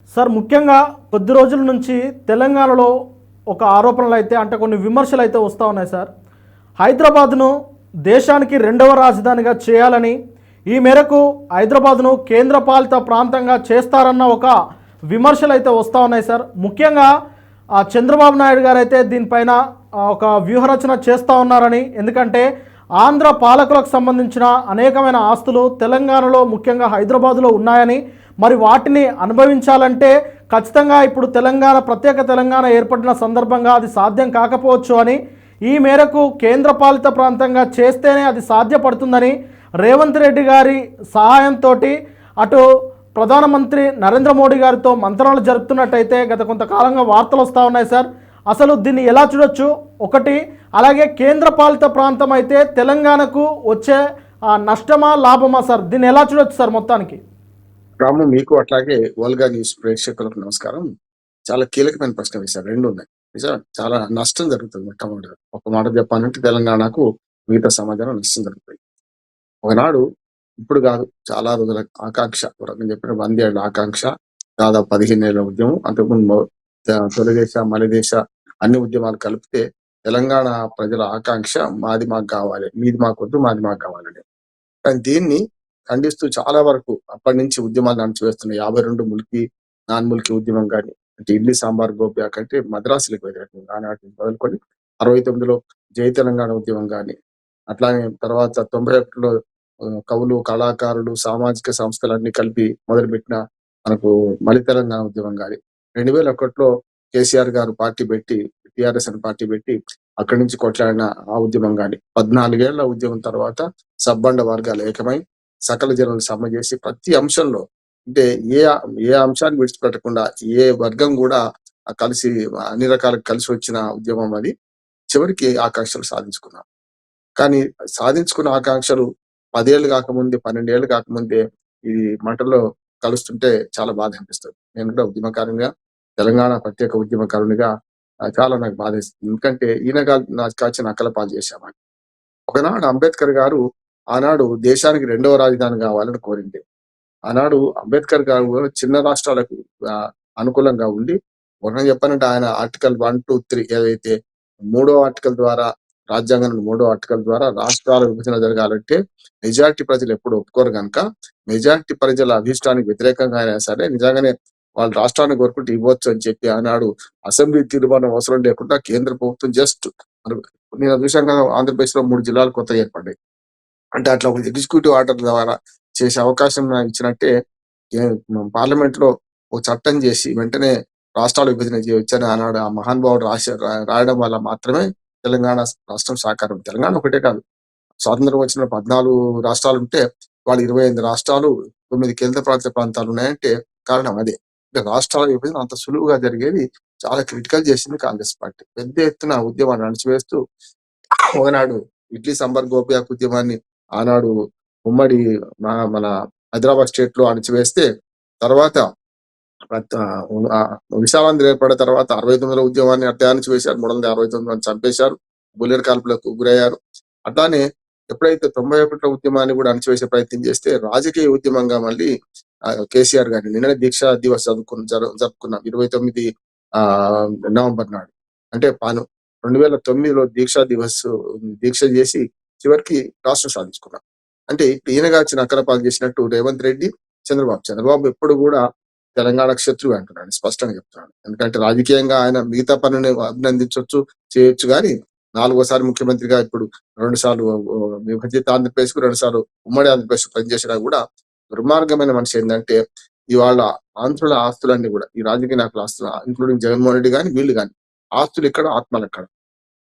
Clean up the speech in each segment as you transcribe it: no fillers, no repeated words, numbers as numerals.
Sir ముఖ్యంగా కొద్ది రోజుల నుంచి తెలంగాణలో ఒక ఆరోపణలు అయితే అంటే కొన్ని విమర్శలు అయితే వస్తూ ఉన్నాయి సార్. హైదరాబాద్ను దేశానికి రెండవ రాజధానిగా చేయాలని, ఈ మేరకు హైదరాబాద్ను కేంద్రపాలిత ప్రాంతంగా చేస్తారన్న ఒక విమర్శలు అయితే వస్తూ ఉన్నాయి సార్. ముఖ్యంగా చంద్రబాబు నాయుడు గారు అయితే దీనిపైన ఒక వ్యూహరచన చేస్తూ ఉన్నారని, ఎందుకంటే ఆంధ్ర పాలకులకు సంబంధించిన అనేకమైన ఆస్తులు తెలంగాణలో ముఖ్యంగా హైదరాబాదులో ఉన్నాయని, మరి వాటిని అనుభవించాలంటే ఖచ్చితంగా ఇప్పుడు ప్రత్యేక తెలంగాణ ఏర్పడిన సందర్భంగా అది సాధ్యం కాకపోవచ్చు అని, ఈ మేరకు కేంద్రపాలిత ప్రాంతంగా చేస్తేనే అది సాధ్యపడుతుందని రేవంత్ రెడ్డి గారి సహాయంతో అటు ప్రధానమంత్రి నరేంద్ర మోడీ గారితో మంత్రాలు జరుపుతున్నట్టయితే గత కొంతకాలంగా వార్తలు వస్తూ ఉన్నాయి సార్. అసలు దీన్ని ఎలా చూడొచ్చు? ఒకటి, అలాగే కేంద్రపాలిత ప్రాంతం అయితే తెలంగాణకు వచ్చే నష్టమా లాభమా సార్? దీన్ని ఎలా చూడొచ్చు సార్ మొత్తానికి? రాము, మీకు అట్లాగే ఓల్గా న్యూస్ ప్రేక్షకులకు నమస్కారం. చాలా కీలకమైన ప్రశ్న వేశారు. రెండు ఉన్నాయి. చాలా నష్టం జరుగుతుంది. మొట్టమొదటి ఒక మాట చెప్పాలంటే తెలంగాణకు మిగతా సమాజంలో నష్టం జరుగుతుంది. ఒకనాడు, ఇప్పుడు కాదు, చాలా రోజుల ఆకాంక్ష, నేను చెప్పిన 100 ఏళ్ల ఆకాంక్ష, దాదాపు 15 ఏళ్ల ఉద్యమం. అంతకుముందు తొలిదేశ మలిదేశ అన్ని ఉద్యమాలు కలిపితే తెలంగాణ ప్రజల ఆకాంక్ష మాది మాకు కావాలి, మీది మాకు వద్దు, మాది మాకు కావాలని. కానీ దీన్ని ఖండిస్తూ చాలా వరకు అప్పటి నుంచి ఉద్యమాలు నడిచివేస్తున్న 52 ముల్కీ నాన్ ముల్కీ ఉద్యమం కానీ, అంటే ఇడ్లీ సాంబార్ గోప్యా కంటే మద్రాసులకు వ్యతిరేకంగా ఆనాటి మొదలుకొని 69లో జై తెలంగాణ ఉద్యమం కానీ, అట్లానే తర్వాత 91లో కవులు, కళాకారులు, సామాజిక సంస్థలన్నీ కలిపి మొదలుపెట్టిన మనకు మలి తెలంగాణ ఉద్యమం కానీ, 2001లో కేసీఆర్ గారు పార్టీ పెట్టి, టిఆర్ఎస్ అని పార్టీ పెట్టి అక్కడి నుంచి కొట్లాడిన ఆ ఉద్యమం కానీ, 14 ఏళ్ల ఉద్యమం తర్వాత సబ్బండ వర్గాలు ఏకమై సకల జనులు సమ్మె చేసి ప్రతి అంశంలో, అంటే ఏ ఏ అంశాన్ని విడిచిపెట్టకుండా ఏ వర్గం కూడా కలిసి అన్ని రకాలకు కలిసి వచ్చిన ఉద్యమం అది. చివరికి ఆకాంక్షలు సాధించుకున్నాం. కానీ సాధించుకున్న ఆకాంక్షలు 10 ఏళ్ళు కాకముందే, 12 ఏళ్ళు కాకముందే ఈ మంటల్లో కలుస్తుంటే చాలా బాధ అనిపిస్తుంది. నేను కూడా ఉద్యమకారునిగా, తెలంగాణ ప్రత్యేక ఉద్యమకారునిగా చాలా నాకు బాధేస్తుంది. ఎందుకంటే ఈయన నాకు కాచిన అక్కల పాలు చేశామని. ఒకనాడు అంబేద్కర్ గారు ఆనాడు దేశానికి రెండవ రాజధాని కావాలని కోరింది. ఆనాడు అంబేద్కర్ గారు కూడా చిన్న రాష్ట్రాలకు అనుకూలంగా ఉండి, ఒక చెప్పానంటే ఆయన ఆర్టికల్ 1, 2, 3 ఏదైతే 3వ ఆర్టికల్ ద్వారా, రాజ్యాంగం 3వ ఆర్టికల్ ద్వారా రాష్ట్రాల విభజన జరగాలంటే మెజార్టీ ప్రజలు ఎప్పుడు ఒప్పుకోరు కనుక, మెజార్టీ ప్రజల అభిష్టానికి వ్యతిరేకంగా అయినా సరే నిజంగానే వాళ్ళు రాష్ట్రాన్ని కోరుకుంటే ఇవ్వచ్చు అని చెప్పి ఆనాడు అసెంబ్లీ తీర్మానం అవసరం లేకుండా కేంద్ర ప్రభుత్వం జస్ట్, నేను చూశాను కదా, ఆంధ్రప్రదేశ్ లో 3 జిల్లాలు కొత్త ఏర్పడ్డాయి. అంటే అట్లా ఒక ఎగ్జిక్యూటివ్ ఆర్డర్ ద్వారా చేసే అవకాశం ఇచ్చినట్టే పార్లమెంట్ లో ఒక చట్టం చేసి వెంటనే రాష్ట్రాలు విభజన చేయవచ్చని ఆనాడు ఆ మహానుభావుడు రాయడం వల్ల మాత్రమే తెలంగాణ రాష్ట్రం సాకారం. తెలంగాణ ఒకటే కాదు, స్వాతంత్రం వచ్చిన 14 రాష్ట్రాలు ఉంటే వాళ్ళు 25 రాష్ట్రాలు, 9 కేంద్ర పాలిత ప్రాంతాలు ఉన్నాయంటే కారణం అదే. అంటే రాష్ట్రాల విభజన అంత సులువుగా జరిగేది చాలా క్రిటికల్ చేసింది కాంగ్రెస్ పార్టీ. పెద్ద ఎత్తున ఉద్యమాన్ని అణచివేస్తూ ఒకనాడు ఇడ్లీ సాంబార్ గోపియాకు ఉద్యమాన్ని ఆనాడు ఉమ్మడి మన హైదరాబాద్ స్టేట్ లో అణచివేస్తే, తర్వాత విశాలాంధ్ర ఏర్పడిన తర్వాత 69లో ఉద్యమాన్ని అట్టే అణచివేశారు. 369 మంది చంపేశారు, బుల్లెట్ కాల్పులకు గురయ్యారు. అట్లానే ఎప్పుడైతే 91లో ఉద్యమాన్ని కూడా అణచివేసే ప్రయత్నం చేస్తే రాజకీయ ఉద్యమంగా మళ్ళీ కేసీఆర్ గారిని నిన్ననే దీక్షా దివస్ జరుపుకున్నాం 29 నవంబర్ నాడు. అంటే 2009లో దీక్ష చేసి చివరికి రాష్ట్రం సాధించుకున్నాం. అంటే ఈయనగా వచ్చిన అక్కరపాలు చేసినట్టు రేవంత్ రెడ్డి, చంద్రబాబు ఎప్పుడు కూడా తెలంగాణకు శత్రువు అంటున్నాడు, స్పష్టంగా చెప్తున్నాడు. ఎందుకంటే రాజకీయంగా ఆయన మిగతా పనులను అభినందించవచ్చు, చేయొచ్చు, కానీ 4వసారి ముఖ్యమంత్రిగా ఇప్పుడు 2 సార్లు విభజిత ఆంధ్రప్రదేశ్ కు, 2 సార్లు ఉమ్మడి ఆంధ్రప్రదేశ్ పనిచేసినా కూడా దుర్మార్గమైన మనిషి ఏంటంటే ఇవాళ ఆంధ్రుల ఆస్తులన్నీ కూడా, ఈ రాజకీయ నాయకుల ఆస్తులు ఇంక్లూడింగ్ జగన్మోహన్ రెడ్డి కానీ వీళ్ళు కానీ, ఆస్తులు ఇక్కడ, ఆత్మలు ఎక్కడ.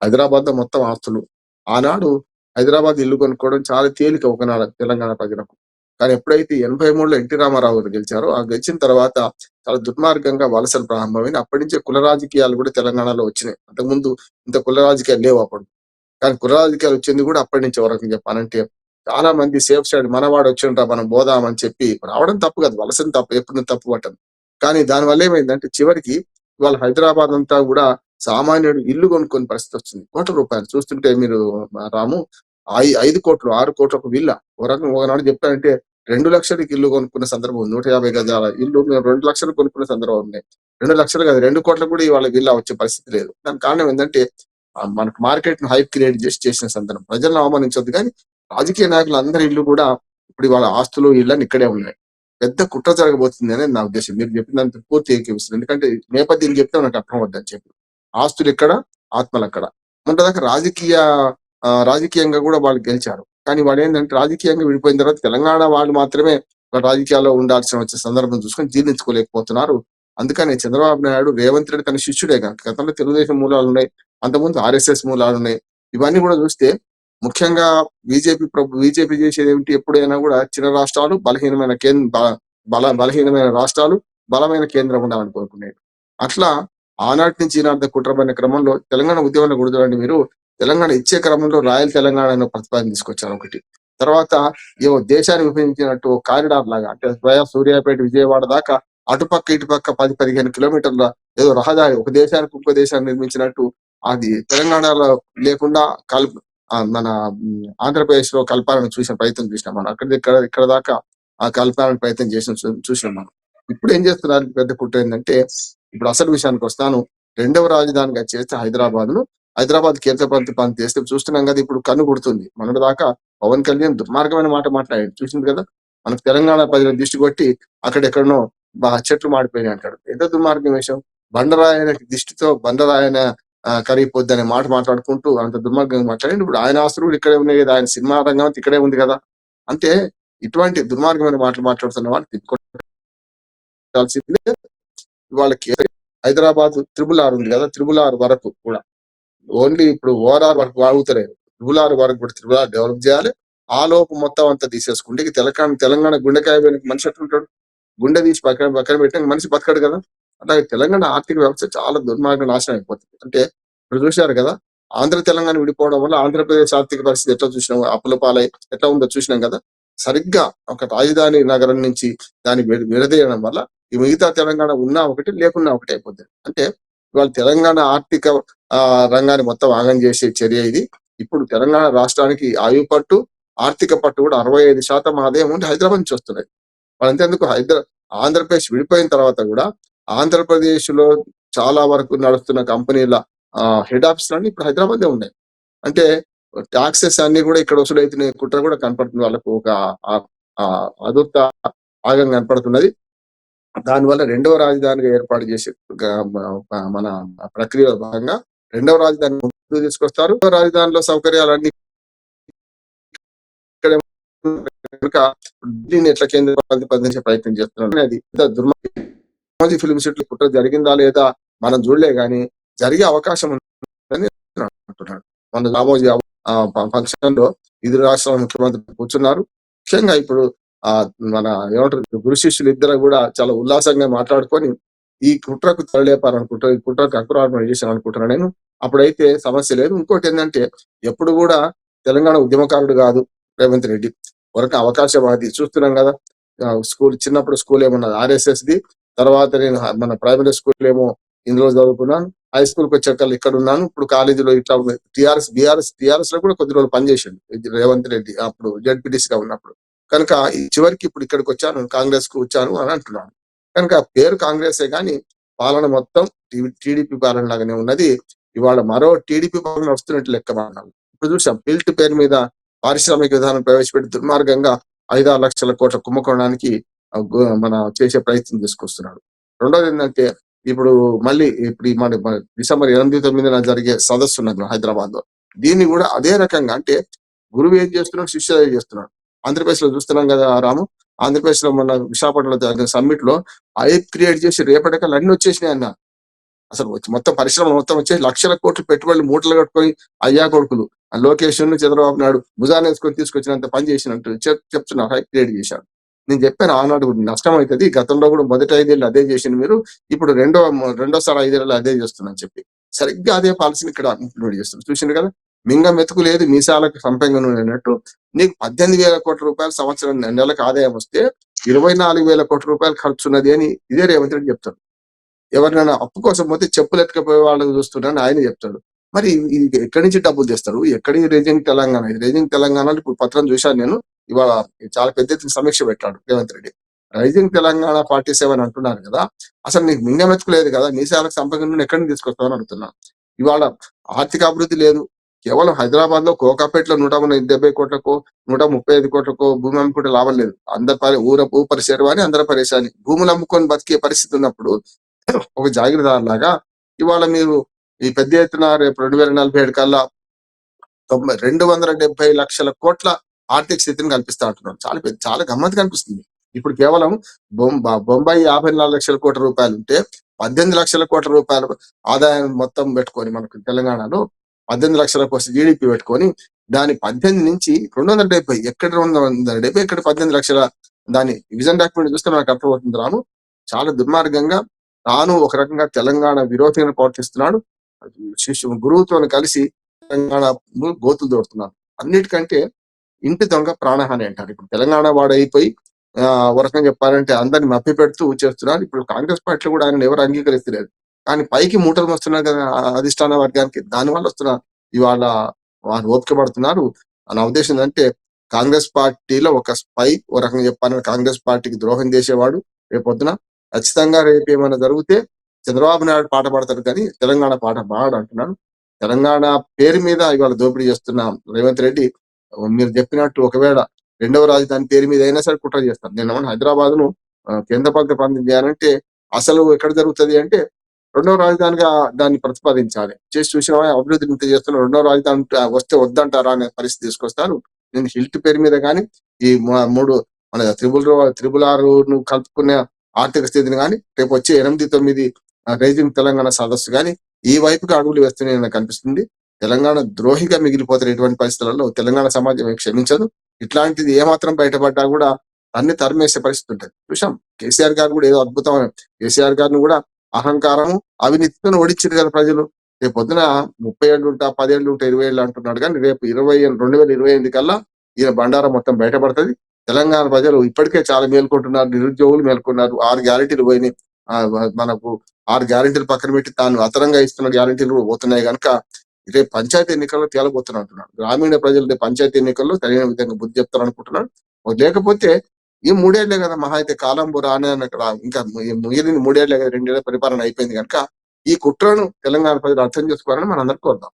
హైదరాబాద్ లో మొత్తం ఆస్తులు. ఆనాడు హైదరాబాద్ ఇల్లు కొనుక్కోవడం చాలా తేలిక ఒకనాడు తెలంగాణ ప్రజలకు. కానీ ఎప్పుడైతే 83లో ఎన్టీ రామారావు గారు గెలిచారో, ఆ గెలిచిన తర్వాత చాలా దుర్మార్గంగా వలసలు ప్రారంభమైన. అప్పటి నుంచే కుల రాజకీయాలు కూడా తెలంగాణలో వచ్చినాయి. అంతకుముందు ఇంత కుల రాజకీయాలు లేవు అప్పుడు. కానీ కుల రాజకీయాలు వచ్చింది కూడా అప్పటి నుంచి. వరకు చెప్పాలంటే చాలా మంది సేఫ్ సైడ్ మనవాడు వచ్చింటా మనం పోదామని చెప్పి రావడం తప్పు కాదు, వలసని తప్పు, ఎప్పుడు తప్పు పట్టదు. కానీ దానివల్ల ఏమైందంటే చివరికి ఇవాళ హైదరాబాద్ అంతా కూడా సామాన్యుడు ఇల్లు కొనుక్కొని పరిస్థితి వచ్చింది. కోట్ల రూపాయలు చూస్తుంటే మీరు రాము, 5 కోట్లు 6 కోట్ల ఒక విల్ల. ఒక రకం ఒకనాడు చెప్పారంటే 2 లక్షలకి ఇల్లు కొనుక్కున్న సందర్భం ఉంది. 150 గజాల ఇల్లు మేము 2 లక్షలు కొనుక్కున్న సందర్భం ఉన్నాయి. 2 లక్షలు కాదు, 2 కోట్లకు కూడా ఇవాళ విల్లా వచ్చే పరిస్థితి లేదు. దానికి కారణం ఏంటంటే మనకు మార్కెట్ ను హైప్ క్రియేట్ చేసిన సందర్భం. ప్రజలను అవమానించొద్దు కానీ రాజకీయ నాయకులు అందరి ఇల్లు కూడా ఇప్పుడు ఇవాళ ఆస్తులు ఇళ్ళని ఇక్కడే ఉన్నాయి. పెద్ద కుట్ర జరగబోతుంది అనేది నా ఉద్దేశం. మీరు చెప్పినంత పూర్తి ఏకీపిస్తుంది. ఎందుకంటే నేపథ్యం చెప్తే నాకు అర్థం అవుద్దని చెప్పి ఆస్తులు ఇక్కడ, ఆత్మలు అక్కడ. మొన్నటిదాకా రాజకీయంగా కూడా వాళ్ళు గెలిచారు. కానీ వాళ్ళు ఏంటంటే రాజకీయంగా విడిపోయిన తర్వాత తెలంగాణ వాళ్ళు మాత్రమే రాజకీయాల్లో ఉండాల్సిన వచ్చే సందర్భం చూసుకొని జీర్ణించుకోలేకపోతున్నారు. అందుకని చంద్రబాబు నాయుడు, రేవంత్ రెడ్డి తన శిష్యుడే కాదు. గతంలో తెలుగుదేశం మూలాలు ఉన్నాయి, అంతకుముందు RSS మూలాలు ఉన్నాయి. ఇవన్నీ కూడా చూస్తే ముఖ్యంగా బీజేపీ చేసేది ఏమిటి, ఎప్పుడైనా కూడా చిన్న రాష్ట్రాలు బలహీనమైన బలహీనమైన రాష్ట్రాలు బలమైన కేంద్రం ఉండాలని కోరుకునేది. అట్లా ఆనాటి నుంచి ఈనాటి కుట్రమైన క్రమంలో తెలంగాణ ఉద్యమంలో కూడా చూడండి మీరు, తెలంగాణ ఇచ్చే క్రమంలో రాయల్ తెలంగాణ అనే ప్రతిపాదన తీసుకొచ్చారు ఒకటి. తర్వాత ఏమో దేశాన్ని విభజించినట్టు కారిడార్ లాగా, అంటే స్వయం సూర్యాపేట విజయవాడ దాకా అటుపక్క ఇటుపక్క 10-15 కిలోమీటర్ల ఏదో రహదారి ఒక దేశానికి ఇంకో దేశాన్ని నిర్మించినట్టు అది తెలంగాణలో లేకుండా మన ఆంధ్రప్రదేశ్ లో కలపాలని చూసిన ప్రయత్నం చూసినాం మనం. ఇక్కడ దాకా ఆ కలపాలని ప్రయత్నం చూసినాం మనం. ఇప్పుడు ఏం చేస్తున్నారు పెద్ద కుట్ర ఏంటంటే, ఇప్పుడు అసలు విషయానికి వస్తాను. 2వ రాజధానిగా చేస్తే హైదరాబాద్ కేంద్రపాలిత ప్రాంతం చేస్తే చూస్తున్నాం కదా, ఇప్పుడు కన్ను గుర్తుంది. మొన్నటి దాకా పవన్ కళ్యాణ్ దుర్మార్గమైన మాట మాట్లాడాడు, చూసింది కదా. మనకు తెలంగాణ ప్రజల దృష్టి కొట్టి అక్కడెక్కడనో చెట్లు మాడిపోయినాయి అంటాడు. ఎంత దుర్మార్గం విషయం. బండరాయన దృష్టితో బండరాయన కరిగిపోద్ది అనే మాట మాట్లాడుకుంటూ అంత దుర్మార్గంగా మాట్లాడి, ఇప్పుడు ఆయన ఆస్తులు కూడా ఇక్కడే ఉన్నాయి కదా, ఆయన సినిమా రంగం ఇక్కడే ఉంది కదా. అంటే ఇటువంటి దుర్మార్గమైన మాటలు మాట్లాడుతున్న వాళ్ళు తిప్పుకోవాల్సిందే. వాళ్ళకి హైదరాబాద్ త్రిబుల్ R ఉంది కదా, త్రిబుల్ R వరకు కూడా ఓన్లీ ఇప్పుడు ORR వరకు వాగుతలేదు. త్రిబుల్ R వరకు కూడా త్రిబుల్ R డెవలప్ చేయాలి. ఆ లోపు మొత్తం అంతా తీసేసుకుంటే తెలంగాణ గుండెకాయ మనిషి ఎట్లుంటాడు, గుండె తీసి పక్కన పెట్టిన మనిషి బతకడు కదా. అలాగే తెలంగాణ ఆర్థిక వ్యవస్థ చాలా దుర్మార్గం నాశనం అయిపోతుంది. అంటే ఇప్పుడు చూశారు కదా, ఆంధ్ర తెలంగాణ విడిపోవడం వల్ల ఆంధ్రప్రదేశ్ ఆర్థిక పరిస్థితి ఎట్లా చూసినాం, అప్పుల పాలై ఎట్లా ఉందో చూసినాం కదా. సరిగ్గా ఒక రాజధాని నగరం నుంచి దాన్ని విడదీయడం వల్ల ఈ మిగతా తెలంగాణ ఉన్నా ఒకటి లేకున్నా ఒకటి అయిపోతుంది. అంటే ఇవాళ తెలంగాణ ఆర్థిక రంగాన్ని మొత్తం ఆగం చేసే చర్య ఇది. ఇప్పుడు తెలంగాణ రాష్ట్రానికి ఆయువు పట్టు, ఆర్థిక పట్టు కూడా 65% ఆదాయం ఉండి హైదరాబాద్ నుంచి వస్తున్నాయి. అంతేందుకు ఆంధ్రప్రదేశ్ విడిపోయిన తర్వాత కూడా ఆంధ్రప్రదేశ్ లో చాలా వరకు నడుస్తున్న కంపెనీల హెడ్ ఆఫీస్ అన్ని ఇప్పుడు హైదరాబాద్ ఉన్నాయి. అంటే టాక్సెస్ అన్ని కూడా ఇక్కడ వసూలైతున్న కుట్ర కూడా కనపడుతుంది. వాళ్ళకు ఒక అదుర్త ఆగం కనపడుతున్నది. దానివల్ల 2వ రాజధానిగా ఏర్పాటు చేసే మన ప్రక్రియలో భాగంగా 2వ రాజధాని ముందుకు తీసుకొస్తారు. రాజధానిలో సౌకర్యాలన్నీ ఇక్కడ కనుక ఢిల్లీని ఎట్లా కేంద్రీకరించే ప్రయత్నం చేస్తున్నారు. అది దుర్మార్గం. ఫిల్మ్ సిటీ కుట్ర జరిగిందా లేదా మనం చూడలే కానీ జరిగే అవకాశం ఉందని అంటున్నాడు. మన రామోజీ ఫంక్షన్ లో ఇరు రాష్ట్రాల ముఖ్యమంత్రులు కూర్చున్నారు. ముఖ్యంగా ఇప్పుడు మన ఏమంటారు గురు శిష్యులు ఇద్దరు కూడా చాలా ఉల్లాసంగా మాట్లాడుకొని ఈ కుట్రకు తరలేపారనుకుంటారు, ఈ కుట్రకు అంకురార్పణ చేశాను అనుకుంటున్నాను నేను. అప్పుడైతే సమస్య లేదు. ఇంకోటి ఏంటంటే, ఎప్పుడు కూడా తెలంగాణ ఉద్యమకారుడు కాదు రేవంత్ రెడ్డి, వరకు అవకాశవాది. చూస్తున్నాం కదా, చిన్నప్పుడు స్కూల్ ఏమన్నది RSSది, తర్వాత నేను మన ప్రైమరీ స్కూల్ ఏమో ఇందులో చదువుకున్నాను, హై స్కూల్కి వచ్చాక ఇక్కడ ఉన్నాను, ఇప్పుడు కాలేజీలో ఇట్లా టిఆర్ఎస్ లో కూడా కొద్ది రోజులు పనిచేసాడు రేవంత్ రెడ్డి అప్పుడు ZPDC గా ఉన్నప్పుడు. కనుక చివరికి ఇప్పుడు ఇక్కడికి వచ్చాను, కాంగ్రెస్ కు వచ్చాను అని అంటున్నాను. కనుక పేరు కాంగ్రెసే కానీ పాలన మొత్తం టీడీపీ పాలన లాగానే ఉన్నది. ఇవాళ మరో టీడీపీ పాలన వస్తున్నట్టు లెక్క మానాలి. ఇప్పుడు చూసాం, బిల్ట్ పేరు మీద పారిశ్రామిక విధానం ప్రవేశపెట్టి దుర్మార్గంగా 5-6 లక్షల కోట్ల కుంభకోణానికి మన చేసే ప్రయత్నం తీసుకొస్తున్నాడు. రెండోది ఏంటంటే, ఇప్పుడు మళ్ళీ ఇప్పుడు మన డిసెంబర్ 8-9 జరిగే సదస్సు ఉన్నది హైదరాబాద్ లో. దీన్ని కూడా అదే రకంగా, అంటే గురువు ఏం చేస్తున్నాడు, శిష్యుడు ఏం చేస్తున్నాడు. ఆంధ్రప్రదేశ్ లో చూస్తున్నాం కదా రాము, ఆంధ్రప్రదేశ్ లో మన విశాఖపట్నంలో జరిగిన సమ్మిట్ లో హైప్ క్రియేట్ చేసి రేపటికల్ అన్ని వచ్చేసినాయి అన్న. అసలు మొత్తం పరిశ్రమలు మొత్తం వచ్చేసి లక్షల కోట్లు పెట్టుబడులు మూటలు కట్టుకొని అయ్యా కొడుకులు లోకేష్ చంద్రబాబు నాయుడు భుజాన్ని వేసుకొని తీసుకొచ్చినంత పని చేసినట్టు చెప్తున్నారు, హైప్ క్రియేట్ చేశారు. నేను చెప్పాను ఆనాడు నష్టం అవుతుంది, గతంలో కూడా మొదటి 5 ఏళ్ళు అదే చేసింది మీరు, ఇప్పుడు రెండోసారి 5 ఏళ్ళు అదే చేస్తున్నా అని చెప్పి సరిగ్గా అదే పాలసీని ఇక్కడ ఇంప్లిమెంట్ చేస్తున్నారు. చూసిండు కదా, మింగ మెతుకు లేదు మీసాలకు సంపెంగ అన్నట్టు. నీకు 18,000 కోట్ల రూపాయలు సంవత్సరం నెలకు ఆదాయం వస్తే 24,000 కోట్ల రూపాయలు ఖర్చు ఉన్నది అని ఇదే రేవంత్ రెడ్డి చెప్తాడు. ఎవరినైనా అప్పు కోసం పోతే చెప్పులు ఎత్తుకపోయే వాళ్ళని చూస్తున్నారని ఆయన చెప్తాడు. మరి ఇది ఎక్కడి నుంచి డబ్బులు తెస్తారు, ఎక్కడి రేజింగ్ తెలంగాణ, ఇది రేజింగ్ తెలంగాణలో ఇప్పుడు పత్రం చూశాను నేను, ఇవాళ చాలా పెద్ద ఎత్తున సమీక్ష పెట్టాడు రేవంత్ రెడ్డి. రైజింగ్ తెలంగాణ 47 అంటున్నారు కదా, అసలు నీకు మింగమెతుకు లేదు కదా, మీసాలకు సంపద ఎక్కడి నుంచి తీసుకొస్తామని అడుగుతున్నా. ఇవాళ ఆర్థిక అభివృద్ధి లేదు. కేవలం హైదరాబాద్ లో కోకాపేటలో 170 కోట్లకో 135 కోట్లకో భూమి అమ్ముకుంటే లాభం లేదు. అందరి ఊ పరిసేరు అని అందరి పరిశాని భూములు అమ్ముకొని బతికే పరిస్థితి ఉన్నప్పుడు ఒక జాగీరదారు లాగా ఇవాళ మీరు ఈ పెద్ద ఎత్తున రేపు 2047 కల్లా 270 లక్షల కోట్ల ఆర్థిక స్థితిని కల్పిస్తా అంటున్నాడు. చాలా గమ్మత్తు కనిపిస్తుంది. ఇప్పుడు కేవలం బొంబాయి 54 లక్షల కోట్ల రూపాయలు ఉంటే 18 లక్షల కోట్ల రూపాయలు ఆదాయం మొత్తం పెట్టుకొని మనకు తెలంగాణలో 18 లక్షల కోసం జీడిపి పెట్టుకొని దాని 18 నుంచి 270 ఎక్కడ 270 ఎక్కడ 18 లక్షల దాని విజన్ డాక్యుమెంట్ చూస్తే మనకు అర్థమవుతుంది. చాలా దుర్మార్గంగా తాను ఒక రకంగా తెలంగాణ విరోధిగా ప్రవర్తిస్తున్నాడు. గురువుతో కలిసి తెలంగాణ గోతులు దోడుతున్నాడు. అన్నిటికంటే ఇంటి దొంగ ప్రాణహాని అంటారు. ఇప్పుడు తెలంగాణ వాడు అయిపోయి ఒక రకంగా చెప్పాలంటే అందరిని మభ్య పెడుతూ చేస్తున్నారు. ఇప్పుడు కాంగ్రెస్ పార్టీలో కూడా ఆయన ఎవరు అంగీకరిస్తలేదు. కానీ పైకి మూటలు వస్తున్నారు కదా అధిష్టాన వర్గానికి, దానివల్ల వస్తున్న ఇవాళ వారు ఓపిక పడుతున్నారు. నా ఉద్దేశం ఏంటంటే కాంగ్రెస్ పార్టీలో ఒక స్పై ఒక రకంగా చెప్పాలంటే కాంగ్రెస్ పార్టీకి ద్రోహం చేసేవాడు రేపొద్దున ఖచ్చితంగా రేపు ఏమైనా జరిగితే చంద్రబాబు నాయుడు పాట పాడతాడు కానీ తెలంగాణ పాట పాడు అంటున్నాను. తెలంగాణ పేరు మీద ఇవాళ దోపిడీ చేస్తున్న రేవంత్ రెడ్డి మీరు చెప్పినట్టు ఒకవేళ రెండవ రాజధాని పేరు మీద అయినా సరే కుట్ర చేస్తారు. నేను హైదరాబాద్ ను కేంద్రపాలిత ప్రాంతం చేయాలంటే అసలు ఎక్కడ జరుగుతుంది అంటే రెండవ రాజధానిగా దాన్ని ప్రతిపాదించాలి. చేసి చూసిన అభివృద్ధిని ఇంత చేస్తున్న రెండవ రాజధాని వస్తే వద్దంటారా అనే పరిస్థితి తీసుకొస్తారు. నేను హిల్ట్ పేరు మీద కానీ ఈ మూడు మన త్రిబుల్ ఆరు కలుపుకునే ఆర్థిక స్థితిని కానీ రేపు వచ్చే 8-9 రైజింగ్ తెలంగాణ సదస్సు కానీ ఈ వైపుకి అడుగులు వేస్తున్నాయని కనిపిస్తుంది. తెలంగాణ ద్రోహిగా మిగిలిపోతారు. ఎటువంటి పరిస్థితులలో తెలంగాణ సమాజం క్షమించదు. ఇట్లాంటిది ఏమాత్రం బయటపడ్డా కూడా అన్ని తరిమేసే పరిస్థితి ఉంటుంది. చూసాం కేసీఆర్ గారు కూడా ఏదో అద్భుతమైన కేసీఆర్ గారిని కూడా అహంకారము అవినీతితో ఓడించారు కదా ప్రజలు. రేపు పొద్దున 30 ఏళ్ళు ఉంటా 10 ఏళ్ళు ఉంటా 20 ఏళ్ళు అంటున్నాడు కానీ రేపు 2028 కల్లా ఈయన బండారం మొత్తం బయటపడుతుంది. తెలంగాణ ప్రజలు ఇప్పటికే చాలా మేల్కొంటున్నారు. నిరుద్యోగులు మేల్కొన్నారు. 6 గ్యారెంటీలు పోయినాయి. మనకు 6 గ్యారెంటీలు పక్కన పెట్టి తాను అతరంగా ఇస్తున్న గ్యారెంటీలు కూడా పోతున్నాయి కనుక రేపు పంచాయతీ ఎన్నికల్లో తేలబోతున్నా అంటున్నాడు. గ్రామీణ ప్రజలు రేపు పంచాయతీ ఎన్నికల్లో తెలియని విధంగా బుద్ధి చెప్తారు అనుకుంటున్నాడు. లేకపోతే ఈ 3 ఏళ్లే కదా మహా అయితే కాలంబు రానే ఇంకా మిగిలిన 3 ఏళ్లే కదా 2 ఏళ్ల పరిపాలన అయిపోయింది కనుక ఈ కుట్రను తెలంగాణ ప్రజలు అర్థం చేసుకోవాలని మనం అందరికీ కోరుదాం.